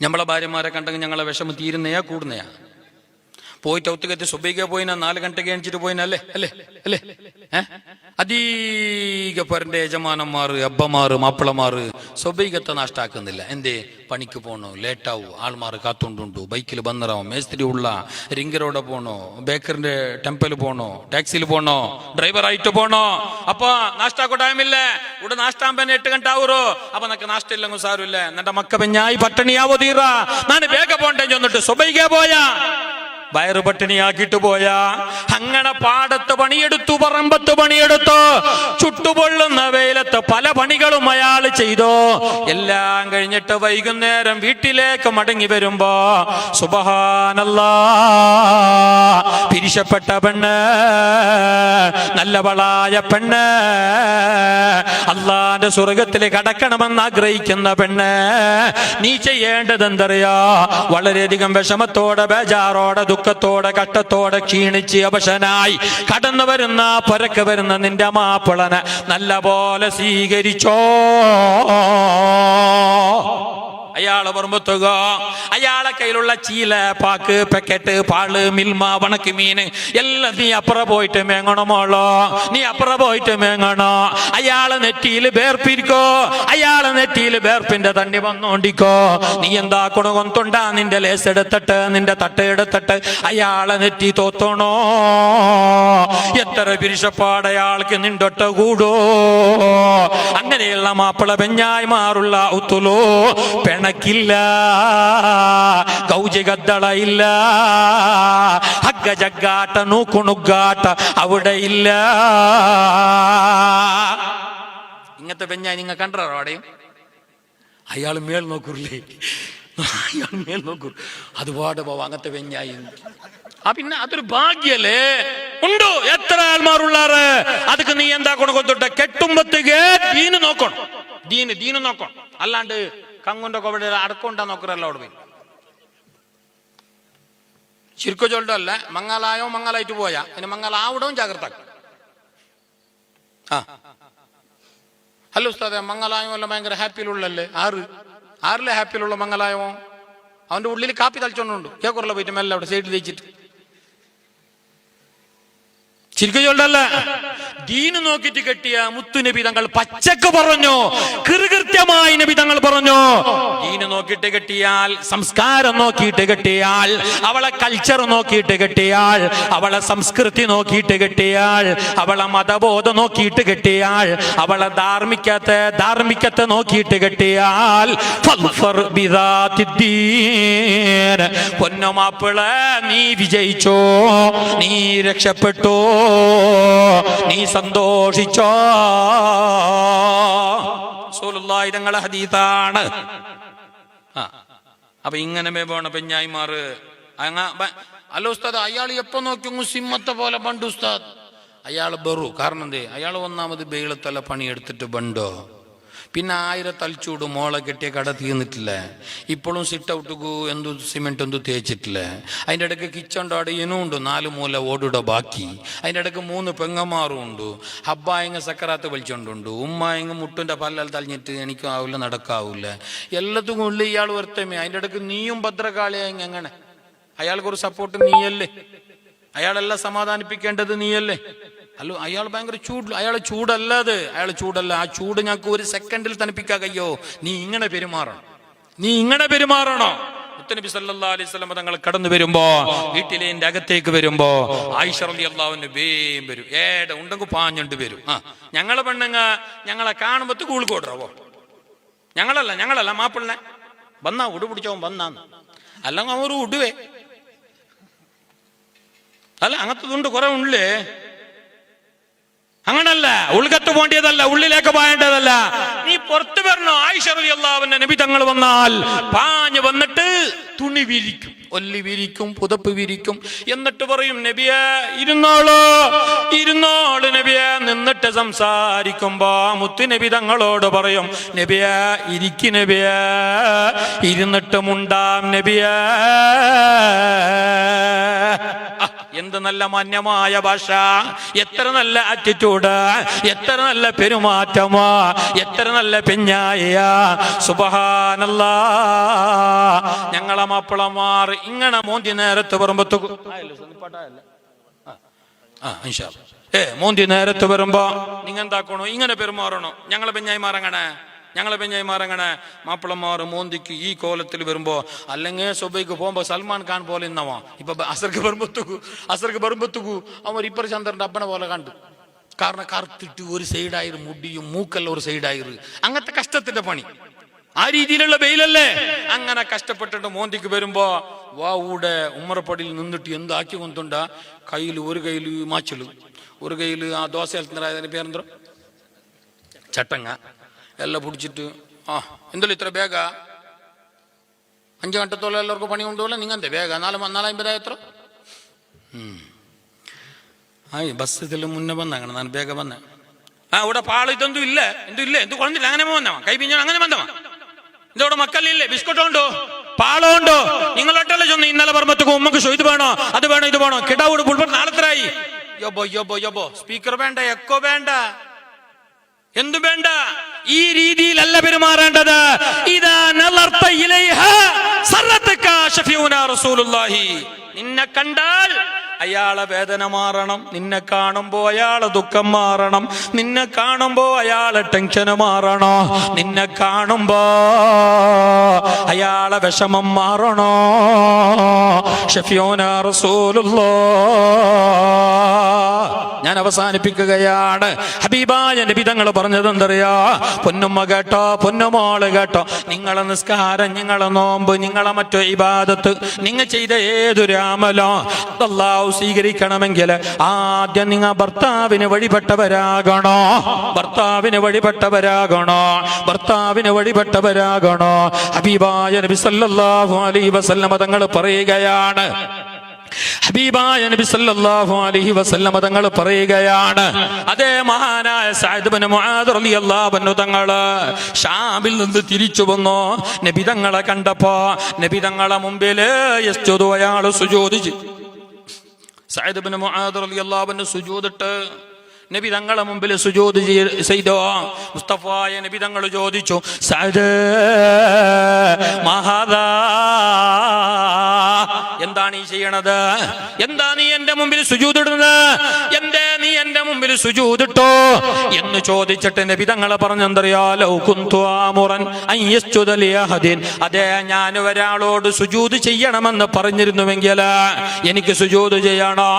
നമ്മളെ ഭാര്യമാരെ കണ്ടെങ്കിൽ ഞങ്ങളെ വിഷമം തീരുന്നയാ കൂടുന്നയാ? പോയിട്ട് ഒത്തുകത്തി സുബൈക പോയിനാ 4 ഗಂಟೆಗೆ എണിച്ചിട്ട് പോയിനല്ലേ അല്ലേ അല്ലേ? അധീക പേരന്റെ യജമാനന്മാർ, അബ്ബമാർ, മാപ്പിളമാർ സുബൈകത്തെ നഷ്ടാക്കുന്നില്ല. എന്തേ? പണിക്ക് പോണോ, ലേറ്റാവൂ, ആൾമാർ കാത്തോണ്ടുണ്ടു, ബൈക്കിൽ ബന്നറാവും, മേസ്ത്രി ഉള്ള റിംഗറോടെ പോണോ, ബേക്കറിന്റെ ടെമ്പൽ പോണോ, ടാക്സിയിൽ പോണോ, ഡ്രൈവറായിട്ട് പോണോ. അപ്പൊ നാഷ്ടാക്കോ ടൈമില്ല. ഇവിടെ നാഷ്ടാമ്പന്നെ 8 ಗಂಟೆ ആവൂറോ. അപ്പൊ നക്ക് നാഷ്ട ഇല്ലെങ്കിൽ സാരമില്ല. എന്നിട്ട് മക്ക പെഞ്ഞായി പട്ടിണിയാവോ തീറ. ഞാൻ വേഗ പോണ്ടേ ചെന്നിട്ട് സുബൈക പോയാ വയറ് പട്ടിണിയാക്കിട്ട് പോയാ. അങ്ങനെ പാടത്ത് പണിയെടുത്തു, പറമ്പത്ത് പണിയെടുത്തു, ചുട്ടുപൊള്ളുന്ന വെയിലത്ത് പല പണികളും അയാൾ ചെയ്തു. എല്ലാം കഴിഞ്ഞിട്ട് വൈകുന്നേരം വീട്ടിലേക്ക് മടങ്ങി വരുമ്പോ സുബ്ഹാനല്ലാഹ്, പിരിശപ്പെട്ട പെണ്ണ്, നല്ലവളായ പെണ്ണ്, അള്ളാന്റെ സ്വർഗത്തിൽ കടക്കണമെന്ന് ആഗ്രഹിക്കുന്ന പെണ്ണ്, നീ ചെയ്യേണ്ടത് എന്തറിയോ? വളരെയധികം വിഷമത്തോടെ, ബേജാറോടെ, ദുഃഖത്തോടെ, കഷ്ടത്തോടെ, ക്ഷീണിച്ച് അവശനായി കടന്നു വരുന്ന, പുരക്ക് വരുന്ന നിന്റെ മാപ്പിളനെ നല്ല പോലെ സ്വീകരിച്ചോ. അയാളെ പുറമ്പെത്തുക. അയാളെ കയ്യിലുള്ള ചീല, പാക്ക്, പാക്കറ്റ്, പാള്, മിൽമ, വണക്ക് മീന് എല്ലാം നീ അപ്പുറം പോയിട്ട് മേങ്ങണോ മോളോ, നീ അപ്പുറം പോയിട്ട് മേങ്ങണോ. അയാളെ നെറ്റിയിൽ വേർപ്പിരിക്കോ, അയാളെ നെറ്റിയിൽ വേർപ്പിന്റെ തണ്ണി വന്നോണ്ടിക്കോ. നീ എന്താ കൊണ്ടുണ്ടാ? നിന്റെ ലേസ് എടുത്തിട്ട്, നിന്റെ തട്ട് എടുത്തിട്ട് അയാളെ നെറ്റി തോത്തണോ. എത്ര പിരിശപ്പാട് അയാൾക്ക് നിണ്ടൊട്ട കൂടോ. അങ്ങനെയുള്ള മാപ്പിള പെഞ്ഞായിമാറുള്ള ഉത്തുലോ പെണക്കില്ല, കൗജികദ്ദള ഇല്ല, ഹഗ്ഗ ജഗ്ഗാട്ട, നൂക്കുണുഗാട്ട അവിടെ ഇല്ല. ഇങ്ങനത്തെ പെഞ്ഞായി നിങ്ങൾ കണ്ടോ? അവിടെയും അയാൾ മേൽ നോക്കൂല്ലേ, അയാൾ മേൽ നോക്കൂ. അതുപാട് പോവാ അങ്ങനത്തെ പെഞ്ഞായി. പിന്നെ അതൊരു ഭാഗ്യല്ലേ ഉണ്ടോ? എത്ര ആൾമാരുള്ളാറ്. അതൊക്കെ നീ എന്താ കൊണ്ടുകൊണ്ടിട്ട് കെട്ടുമ്പത്തേക്ക് ദീന് നോക്കണം, ദീന് നോക്കണം. അല്ലാണ്ട് കങ്ങുണ്ടൊക്കെ അവിടെ അടക്കൊണ്ടാ നോക്കറല്ല. അവിടെ പോയി ശരിക്കും ചൊല്ലല്ല. മംഗലായോ മംഗലായിട്ട് പോയാ പിന്നെ മംഗലാവിടവും ജാഗ്രത. ഹലോ ഉസ്താദെ, മംഗലായോ അല്ല ഭയങ്കര ഹാപ്പിയിലുള്ളല്ലേ? ആറിലെ ഹാപ്പിയിലുള്ള മംഗലായോ അവന്റെ ഉള്ളിൽ കാപ്പി തളിച്ചോണ്ടുണ്ട്. കേക്കുറല്ല പോയിട്ട് മെല്ലെ അവിടെ സൈഡിൽ തേച്ചിട്ട് ശരിക്കും ചൊല്ലല്ല. ദീന് നോക്കിയിട്ട് കെട്ടിയ മുത്തു നബി തങ്ങൾ പച്ചക്ക് പറഞ്ഞു, കൃത്യമായി നബി തങ്ങൾ പറഞ്ഞു, ദീന് നോക്കിയിട്ട് കെട്ടിയാൽ, സംസ്കാരം നോക്കിയിട്ട് കെട്ടിയാൽ, അവളെ കൾച്ചർ നോക്കിയിട്ട് കെട്ടിയാൽ, അവളെ സംസ്കൃതി നോക്കിയിട്ട് കെട്ടിയാൽ, അവളെ മതബോധം നോക്കിയിട്ട് കെട്ടിയാൽ, അവളെ ധാർമ്മികത്തെ നോക്കിയിട്ട് കെട്ടിയാൽ, പൊന്നമാപ്പിള നീ വിജയിച്ചോ, നീ രക്ഷപ്പെട്ടോ, നീ സന്തോഷിച്ചോ. റസൂലുള്ളാഹി തങ്ങളുടെ ഹദീസാണ്. അപ്പൊ ഇങ്ങനെ പോണ പെഞ്ഞായിമാറ് അല്ല ഉസ്താദ്, അയാൾ എപ്പോ നോക്കി സിമ്മത്തെ പോലെ ബണ്ട് ഉസ്താദ്. അയാൾ ബറു. കാരണം എന്തേ? അയാൾ ഒന്നാമത് ബേളത്തല പണിയെടുത്തിട്ട് ബണ്ടോ, പിന്നെ 1000 തളിച്ചൂട് മോളെ കെട്ടിയ കട തീർന്നിട്ടില്ല. ഇപ്പോഴും സിറ്റ് ഔട്ട് എന്തു സിമെന്റ് എന്തു തേച്ചിട്ടില്ല. അതിൻ്റെ ഇടയ്ക്ക് കിച്ചൻ്റെ അടിയനും ഉണ്ട്, 4 മൂല ഓടുടെ ബാക്കി. അതിൻ്റെ ഇടയ്ക്ക് 3 പെങ്ങന്മാരും ഉണ്ട്. ഹബ്ബായങ്ങ സക്കറാത്ത് വലിച്ചോണ്ടുണ്ട്. ഉമ്മായങ്ങ മുട്ടിൻ്റെ പല്ലൽ തളിഞ്ഞിട്ട് എനിക്കും ആവില്ല, നടക്കാവില്ല. എല്ലാത്തും ഉള്ളിൽ ഇയാൾ വരുത്തമേ. അതിൻ്റെ ഇടയ്ക്ക് നീയും ഭദ്രകാളിയായെങ്കിൽ എങ്ങനെ? അയാൾക്കൊരു സപ്പോർട്ട് നീയല്ലേ? അയാളെല്ലാം സമാധാനിപ്പിക്കേണ്ടത് നീയല്ലേ? അല്ലോ, അയാൾ ഭയങ്കര അയാൾ ചൂടല്ല. ആ ചൂട് ഞങ്ങൾക്ക് 1 സെക്കൻഡിൽ തണുപ്പിക്കാൻ കഴിയോ? നീ ഇങ്ങനെ പെരുമാറണോ? മുത്തനബി സല്ലല്ലാഹു അലൈഹി വസല്ലം തങ്ങൾ കടന്നു വരുമ്പോ, വീട്ടിലെ അകത്തേക്ക് വരുമ്പോ ആയിഷ റളിയല്ലാഹു അൻഹ വേം വരും. ഉണ്ടെങ്കിൽ പാഞ്ഞുണ്ട് വരും. ഞങ്ങളെ പെണ്ണുങ്ങ ഞങ്ങളെ കാണുമ്പോ കൂളിക്കോട്ടറവോ. ഞങ്ങളല്ല മാപ്പിള്ളനെ വന്നാ ഉടു പിടിച്ചവൻ വന്നാന്ന്. അല്ലെങ്കിൽ അവർ ഉടുവേ അല്ല, അങ്ങനത്തതുണ്ട്, കുറെ ഉള്ളേ. അങ്ങനല്ല, ഉൾക്കത്ത് പോണ്ടിയതല്ല, ഉള്ളിലേക്ക് പായേണ്ടതല്ല. നീ പുറത്തു വരണോ? ആയിഷ റളിയല്ലാഹു അൻഹ നബി തങ്ങൾ വന്നാൽ പാഞ്ഞു വന്നിട്ട് തുണി വിരിക്കും, ഒല്ലി വിരിക്കും, പുതപ്പ് വിരിക്കും. എന്നിട്ട് പറയും, നബിയെ ഇരുന്നോള് നബിയെ. നിന്നിട്ട് സംസാരിക്കുമ്പോ മുത്തു നബി തങ്ങളോട് പറയും, നബിയെ ഇരിക്ക്, നബിയെ ഇരുന്നിട്ട് മുണ്ടാം നബിയെ. എന്ത് നല്ല മാന്യമായ ഭാഷ, എത്ര നല്ല ആറ്റിറ്റ്യൂഡ്, എത്ര നല്ല പെരുമാറ്റമാ, എത്ര നല്ല പെഞ്ഞായ. സുബ്ഹാനല്ലാഹ്. ഞങ്ങളെ മാപ്പിളമാർ ഇങ്ങനെ മോന്തി നേരത്ത് വരുമ്പോ മോന്തി നേരത്ത് വരുമ്പോ നിങ്ങൾ എന്താക്കണോ, ഇങ്ങനെ പെരുമാറണോ. ഞങ്ങളെ പെഞ്ഞായിമാരങ്ങനെ മാപ്പിളമാർ മോന്തിക്ക് ഈ കോലത്തിൽ വരുമ്പോ, അല്ലെങ്കിൽ സുബൈക്ക് പോകുമ്പോ സൽമാൻ ഖാൻ പോലെ ഇന്നവാ. ഇപ്പൊ അസർക്ക് ബറുമ്പത്തുക്കു അവർ ഇപ്പർ ചന്ദ്രന്റെ അപ്പനെ പോലെ കണ്ടു. കാരണം കറുത്തിട്ട് ഒരു സൈഡായിരു, മുടിയും മൂക്കെല്ലാം ഒരു സൈഡായിരു. അങ്ങനത്തെ കഷ്ടത്തിന്റെ പണി, ആ രീതിയിലുള്ള വെയിലല്ലേ. അങ്ങനെ കഷ്ടപ്പെട്ടിട്ട് മോന്തിക്ക് വരുമ്പോ വാവൂടെ ഉമ്മറപ്പടിയിൽ നിന്നിട്ട് എന്താക്കി കൊണ്ടുണ്ട, ഒരു കയ്യിൽ മാച്ചല്, ഒരു കയ്യിൽ ആ ദോശ അതിന്റെ പേരെന്തോ ചട്ടങ്ങ എല്ലാം പിടിച്ചിട്ട് എന്തല്ലോ ഇത്ര ಬೇಗ 5 ಗಂಟೆത്തോളം എല്ലാവർക്കും പണി കൊണ്ടുപോലെ നിങ്ങന്റെ ಬೇಗ 4:50 എത്ര ബസ്സിൽ മുന്നേ വന്നങ്ങനെ ഞാൻ ಬೇಗ വന്ന ഇവിടെ പാള് ഇതൊന്നും ഇല്ല, എന്ത് കൊണ്ടില്ല, അങ്ങനെ വന്നവ കൈ പിഞ്ഞോ അങ്ങനെ വന്നവ. ഇതോടെ മക്കളില്ലേ, ബിസ്ക്കറ്റ് ഉണ്ടോ, പാളുണ്ടോ, നിങ്ങളൊട്ടല്ലേ ചൊന്ന് ഇന്നലെ പറമ്പത്തേക്ക് ഉമ്മക്ക് ഇത് വേണോ, അത് വേണോ, ഇത് വേണോ, കിടാവൂട് പുൾപ്പട്ട് നാളെത്രായി. യോബോ സ്പീക്കർ വേണ്ട, എക്കോ വേണ്ട, എന്തു വേണ്ട. ഈ രീതിയിലല്ല പെരുമാറേണ്ടത്. ഇതാ നളർത ഇലൈഹ സറതക ശഫീഉനാ റസൂലുള്ളാഹി. നിന്നെ കണ്ടാൽ അയാളെ വേദന മാറണം, നിന്നെ കാണുമ്പോ അയാളെ ദുഃഖം മാറണം, നിന്നെ കാണുമ്പോ അയാളെ ടെൻഷൻ മാറണോ, നിന്നെ കാണുമ്പോ അയാളെ വിഷമം മാറണോ. ശഫീഉനാ റസൂലുള്ളാഹ്. ഞാൻ അവസാനിപ്പിക്കുകയാണ്. ഹബീബായ നബി തങ്ങൾ പറഞ്ഞത് എന്തറിയാ, പൊന്നുമ്മ കേട്ടോ, പൊന്നുമോള് കേട്ടോ, നിങ്ങളെ നിസ്കാരം, നിങ്ങളെ നോമ്പ്, നിങ്ങളെ മറ്റു ഇബാദത്ത്, നിങ്ങൾ ചെയ്ത ഏതൊരു അമലോ അല്ലാഹു സ്വീകരിക്കണമെങ്കിൽ ആദ്യം നിങ്ങൾ ഭർത്താവിന് വഴിപെട്ടവരാകണോ. ഹബീബായ നബി സല്ലല്ലാഹു അലൈഹി വസല്ലം തങ്ങൾ പറയുകയാണ്, അതേ മഹാനായ സഅദ് ഇബ്നു മുആദ് റളിയല്ലാഹു അൻഹു തങ്ങള് ഷാമിൽ നിന്ന് തിരിച്ചു വന്നു. നബി തങ്ങളെ കണ്ടപ്പോ നബി തങ്ങളെ മുമ്പിൽ യസ്ജുദു, അയാൾ സുജൂദ് ചെയ്തു. സഅദ് ഇബ്നു മുആദ് റളിയല്ലാഹു അൻഹു സുജൂദിട്ട് നബി തങ്ങളെ മുമ്പിൽ സുജൂദ് ചെയ്തു. മുസ്തഫായ നബി തങ്ങൾ ചോദിച്ചു, സഅദ് മഹാദാ, എന്താണ് ഈ ചെയ്യണത്, എന്താ നീ എന്റെ മുമ്പിൽ സുജൂദിടുന്നത്, എന്തേ നീ എന്റെ മുമ്പിൽ സുജൂദിട്ടോ എന്ന് ചോദിച്ചിട്ട് നബി തങ്ങളെ പറഞ്ഞെന്തറിയോ, ലൗ കുന്തു ആമുറൻ അൻ യസ്ജുദ ലിഅഹദിൻ, അതേ ഞാൻ ഒരാളോട് സുജൂദ് ചെയ്യണമെന്ന് പറഞ്ഞിരുന്നുവെങ്കിൽ എനിക്ക് സുജൂദ് ചെയ്യണോ,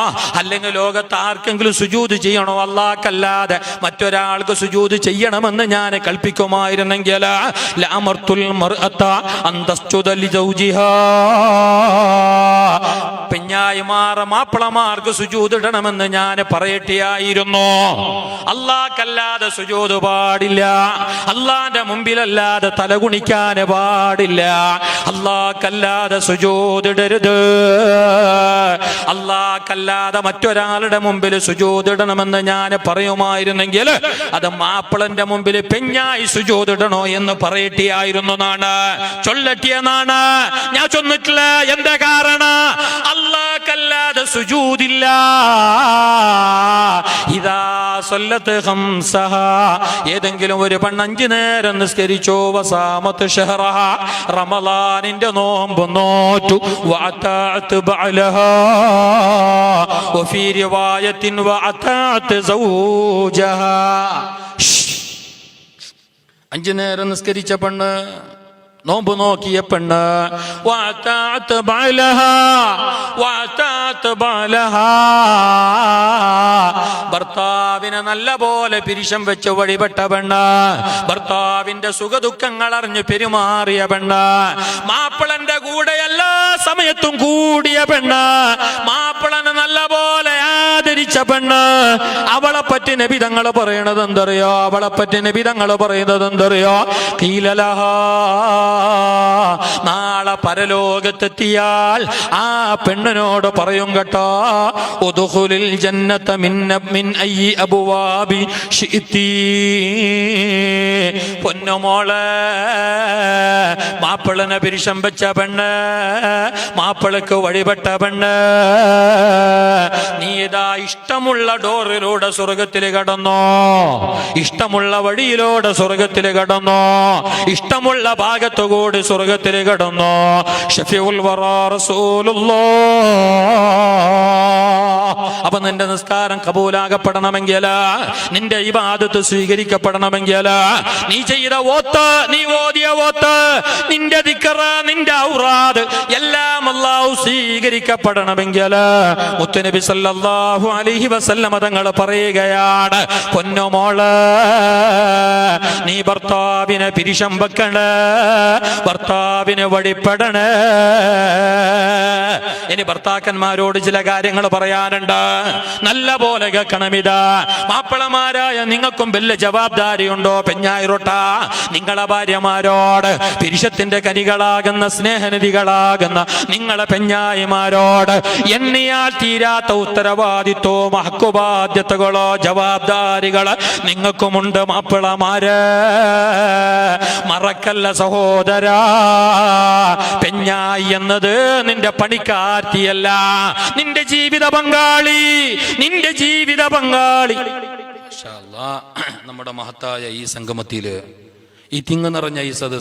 അല്ലെങ്കിൽ ലോകത്ത് ആർക്കെങ്കിലും സുജൂദ് ചെയ്യണോ, അല്ലാഹ്ക്കല്ലാതെ മറ്റൊരാൾക്ക് സുജൂദ് ചെയ്യണമെന്ന് ഞാൻ കൽപ്പിക്കുമായിരുന്നെങ്കിൽ ലഅമർതുൽ മർഅത അൻ തസ്ജുദ ലിസൗജിഹാ, പെഞ്ഞായിമാർ മാപ്പിളമാർക്ക് സുജൂദ് ഇടണമെന്ന് ഞാൻ പറയട്ടെയായിരുന്നു. അല്ലാഹ്ക്കല്ലാതെ സുജൂദ് പാടില്ല, അല്ലാഹുവിന്റെ മുമ്പിലല്ലാതെ തലകുണിക്കാൻ പാടില്ല, അല്ലാഹ്ക്കല്ലാതെ സുജൂദ് ഇടരുത്, അല്ലാഹ്ക്കല്ലാതെ മറ്റൊരാളുടെ മുമ്പിൽ സുജൂദ് ഇടണമെന്ന് ഞാൻ പറയുമായിരുന്നെങ്കിൽ അത് മാപ്പിളന്റെ മുമ്പിൽ പെഞ്ഞായി സുജൂദ് ഇടണോ എന്ന് പറയട്ടെയായിരുന്നു എന്നാണ്, ചൊല്ലട്ടിയെന്നാണ്. ഞാൻ ചൊന്നിട്ടില്ല. എന്താ കാരണം? അല്ലാഹ്ക്കല്ലാതെ സുജൂദില്ല. ഇദാ സല്ലത്ത് ഖംസഹ, ഏതെങ്കിലും ഒരു പെണ്ണ് 5 നേരം നിസ്കരിച്ചു, വസാമത്ത് ഷഹറഹ, റമളാനിന്റെ നോമ്പ് നോറ്റു, വഅതഅത് ബഅലഹാ, വഫീ റിവായത്തിൻ വഅതഅത് സൗജഹാ. 5 നേരം നിസ്കരിച്ച പെണ്ണ്, നോമ്പ് നോക്കിയ പെണ്ണ്, വഅതഅത് ബഅലഹാ, ഭർത്താവിനെ നല്ല പോലെ പിരിശം വെച്ച് വഴിപെട്ട പെണ്ണ്, ഭർത്താവിന്റെ സുഖദുഃഖങ്ങൾ അറിഞ്ഞ് പെരുമാറിയ പെണ്ണ്, മാപ്പിളന്റെ കൂടെ എല്ലാ സമയത്തും കൂടിയ പെണ്ണ്, മാപ്പിളനെ നല്ല പോലെ ആദരിച്ച പെണ്ണ്, അവളെ പറ്റി നബി തങ്ങൾ പറയണത് എന്തറിയോ, ഖീലലഹാ, നാളെ പരലോകത്തെത്തിയാൽ ആ പെണ്ണിനോട് പറയും കേട്ടോ, ഉദ്ഖുലിൽ ജന്നത മിൻ അയ്യി അബ്വാബി ശിഇതി, പൊന്നുമോളെ, മാപ്പിളനെ പിരിശം വെച്ച പെണ്ണ്, മാപ്പിളക്ക് വഴിപെട്ട പെണ്ണ്, നീ ഇതാ ഇഷ്ടമുള്ള ഡോറിലൂടെ സ്വർഗത്തിൽ കടന്നോ, ഇഷ്ടമുള്ള വഴിയിലൂടെ സ്വർഗത്തിൽ കടന്നോ, ഇഷ്ടമുള്ള ഭാഗത്തുകൂടി സ്വർഗത്തിൽ കടന്നോ. ഷഫീഉൽ വറാ റസൂലുള്ളാഹ്. അപ്പൊ നിന്റെ നിസ്കാരം കബൂലാകപ്പെടണമെങ്കിൽ, നിന്റെ ഇബാദത്ത് സ്വീകരിക്കപ്പെടണമെങ്കിൽ, നീ ചെയ്ത ഓത്ത്, നീ ഓതിയ ഓത്ത്, നിന്റെ ദിക്ർ, നിന്റെ ഔറാദ് എല്ലാം അല്ലാഹു സ്വീകരിക്കപ്പെടണമെങ്കിൽ മുത്തുനബി സല്ലല്ലാഹു അലൈഹി വസല്ലമ തങ്ങൾ പറയുകയാണ്, പൊന്നുമോള്, നീ ഭർത്താവിനെ പിരിശം വെക്കണ, ഭർത്താവിന് വഴിപ്പെടണ. ഇനി ഭർത്താക്കന്മാരോട് ചില കാര്യങ്ങൾ പറയാനുണ്ട്, നല്ല പോലെ കേൾക്കണമിതാ. മാപ്പിളമാരായ നിങ്ങൾക്കും വലിയ ജവാബ്ദാരിയുണ്ടോ? പെഞ്ഞായിരൊട്ട നിങ്ങളെ ഭാര്യമാരോട്, പിരിശത്തിന്റെ കനികളാകുന്ന സ്നേഹനിധികളാകുന്ന നിങ്ങളെ പെഞ്ഞായിമാരോട് എണ്ണിയാൽ തീരാത്ത ഉത്തരവാദിത്വവും ഹക്കുബാധ്യതകളോ ജവാബ്ദാരികള് നിങ്ങൾക്കുമുണ്ട്. മാപ്പിളമാര് മറക്കല്ല സഹോദരാ, പെഞ്ഞായി എന്നത് നിന്റെ പണിക്കാർത്തിയല്ല, നിന്റെ ജീവിത പങ്കാളി, നിന്റെ ജീവിത പങ്കാളി. നമ്മുടെ മഹത്തായ ഈ സംഗമത്തില്, ഈ തിങ്ങ് നിറഞ്ഞ ഈ സദസ്സ്